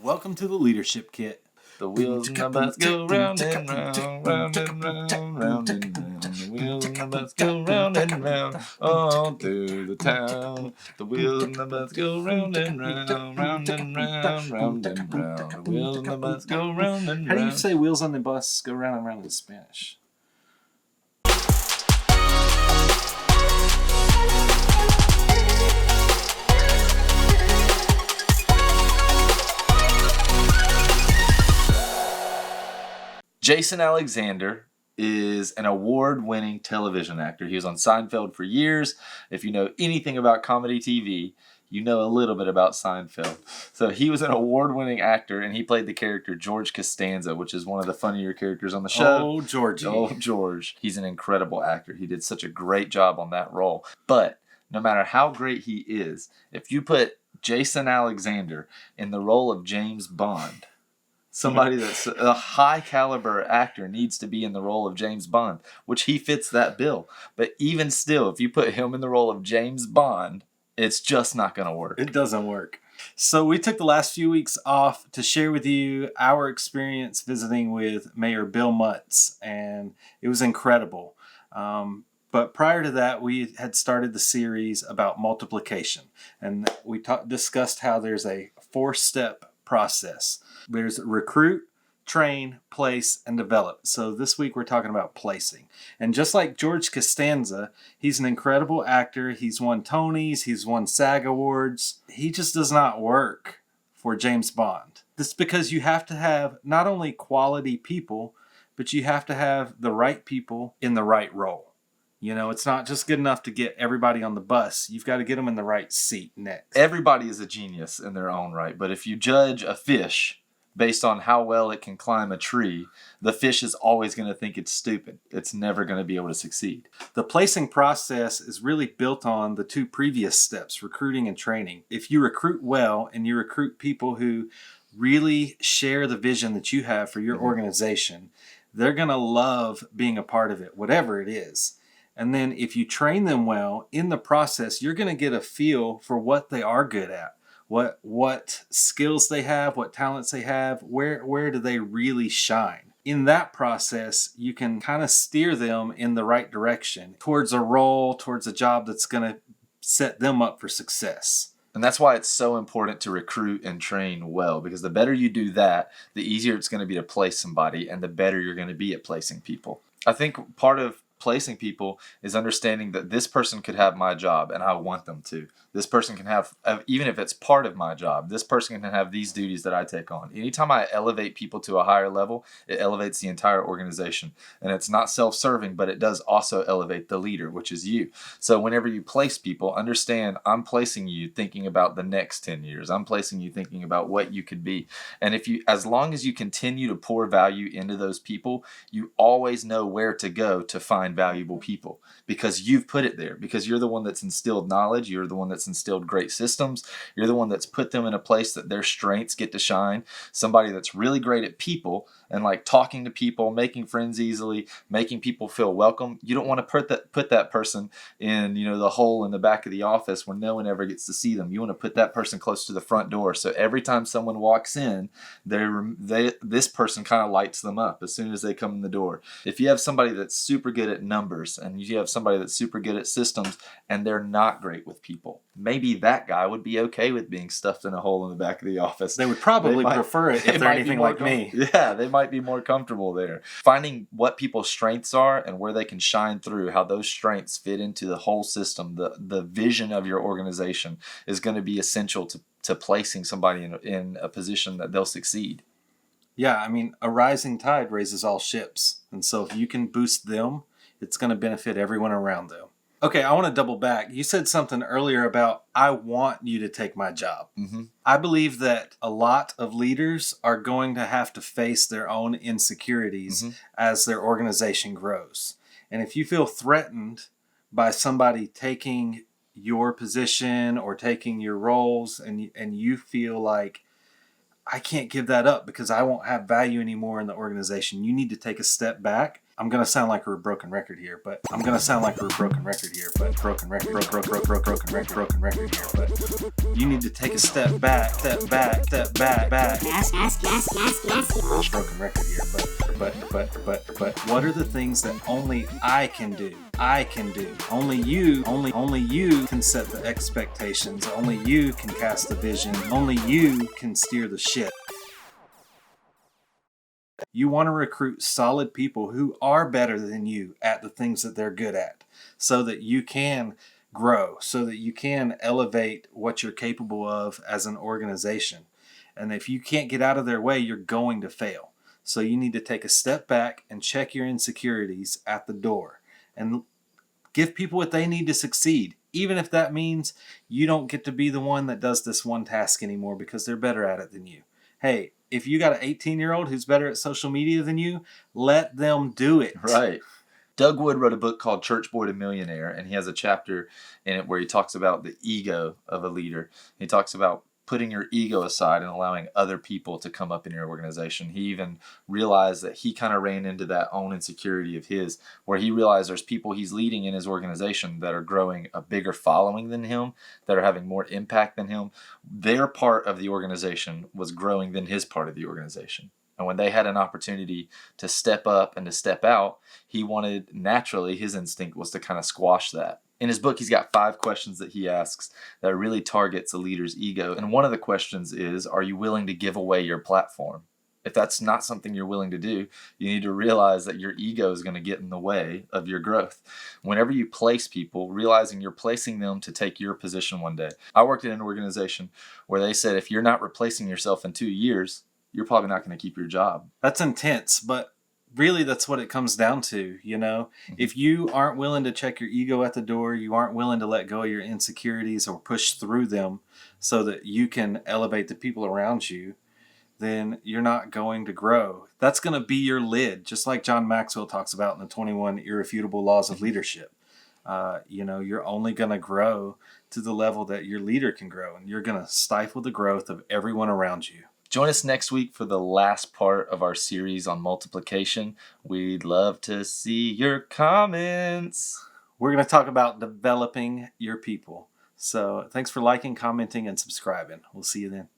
Welcome to the Leadership Kit. The wheels and the bus go round and round, round and round, round and round. The wheels and the bus go round and round, all through the town. The wheels and the bus go round and round, round and round, round and round. The wheels and the bus go round and round. How do you say wheels on the bus go round and round in Spanish? Jason Alexander is an award-winning television actor. He was on Seinfeld for years. If you know anything about comedy TV, you know a little bit about Seinfeld. So he was an award-winning actor, and he played the character George Costanza, which is one of the funnier characters on the show. Oh, Georgie. Oh, George. He's an incredible actor. He did such a great job on that role. But no matter how great he is, if you put Jason Alexander in the role of James Bond, somebody that's a high caliber actor needs to be in the role of James Bond, which he fits that bill. But even still, if you put him in the role of James Bond, it's just not going to work. It doesn't work. So we took the last few weeks off to share with you our experience visiting with Mayor Bill Mutz, and it was incredible. But prior to that, we had started the series about multiplication, and we discussed how there's a 4-step process. There's recruit, train, place, and develop. So this week we're talking about placing. And just like George Costanza, he's an incredible actor. He's won Tonys, he's won SAG Awards. He just does not work for James Bond. This is because you have to have not only quality people, but you have to have the right people in the right role. You know, it's not just good enough to get everybody on the bus. You've got to get them in the right seat next. Everybody is a genius in their own right, but if you judge a fish based on how well it can climb a tree, the fish is always going to think it's stupid. It's never going to be able to succeed. The placing process is really built on the 2 previous steps, recruiting and training. If you recruit well and you recruit people who really share the vision that you have for your organization, they're going to love being a part of it, whatever it is. And then if you train them well, in the process, you're going to get a feel for what they are good at. What skills they have, what talents they have, where do they really shine. In that process, you can kind of steer them in the right direction towards a role, towards a job that's going to set them up for success. And that's why it's so important to recruit and train well, because the better you do that, the easier it's going to be to place somebody, and the better you're going to be at placing people. I think part of placing people is understanding that this person could have my job and I want them to. This person can have, even if it's part of my job, this person can have these duties that I take on. Anytime I elevate people to a higher level, it elevates the entire organization. And it's not self-serving, but it does also elevate the leader, which is you. So whenever you place people, understand I'm placing you thinking about the next 10 years. I'm placing you thinking about what you could be. And as long as you continue to pour value into those people, you always know where to go to find valuable people, because you've put it there, because you're the one that's instilled knowledge, you're the one that's instilled great systems, you're the one that's put them in a place that their strengths get to shine. Somebody that's really great at people and like talking to people, making friends easily, making people feel welcome. You don't want to put that person in, the hole in the back of the office where no one ever gets to see them. You want to put that person close to the front door, so every time someone walks in, this person kind of lights them up as soon as they come in the door. If you have somebody that's super good at numbers and you have somebody that's super good at systems and they're not great with people, maybe that guy would be okay with being stuffed in a hole in the back of the office. They would probably prefer it if they're anything like me. Yeah, they might be more comfortable there. Finding what people's strengths are and where they can shine through, how those strengths fit into the whole system, the vision of your organization is going to be essential to placing somebody in a position that they'll succeed. Yeah, I mean, a rising tide raises all ships. And so if you can boost them, it's going to benefit everyone around them. Okay, I want to double back. You said something earlier about, I want you to take my job. Mm-hmm. I believe that a lot of leaders are going to have to face their own insecurities as their organization grows. And if you feel threatened by somebody taking your position or taking your roles, and you feel like, I can't give that up because I won't have value anymore in the organization. You need to take a step back. I'm going to sound like we're a broken record here, but broken record here, but you need to take a step back. Broken record here, but what are the things that only I can do? Only you can set the expectations. Only you can cast the vision. Only you can steer the ship. You want to recruit solid people who are better than you at the things that they're good at, so that you can grow, so that you can elevate what you're capable of as an organization. And if you can't get out of their way, you're going to fail. So you need to take a step back and check your insecurities at the door and give people what they need to succeed, even if that means you don't get to be the one that does this one task anymore because they're better at it than you. Hey, if you got an 18-year-old who's better at social media than you, let them do it. Right. Doug Wood wrote a book called Church Boy to Millionaire, and he has a chapter in it where he talks about the ego of a leader. He talks about putting your ego aside and allowing other people to come up in your organization. He even realized that he kind of ran into that own insecurity of his, where he realized there's people he's leading in his organization that are growing a bigger following than him, that are having more impact than him. Their part of the organization was growing than his part of the organization. And when they had an opportunity to step up and to step out, he wanted, naturally, his instinct was to kind of squash that. In his book, he's got 5 questions that he asks that really targets a leader's ego. And one of the questions is, are you willing to give away your platform? If that's not something you're willing to do, you need to realize that your ego is going to get in the way of your growth. Whenever you place people, realizing you're placing them to take your position one day. I worked in an organization where they said, if you're not replacing yourself in 2 years, you're probably not going to keep your job. That's intense, but really that's what it comes down to, you know? If you aren't willing to check your ego at the door, you aren't willing to let go of your insecurities or push through them so that you can elevate the people around you, then you're not going to grow. That's going to be your lid, just like John Maxwell talks about in the 21 Irrefutable Laws of Leadership. You're only going to grow to the level that your leader can grow, and you're going to stifle the growth of everyone around you. Join us next week for the last part of our series on multiplication. We'd love to see your comments. We're going to talk about developing your people. So thanks for liking, commenting, and subscribing. We'll see you then.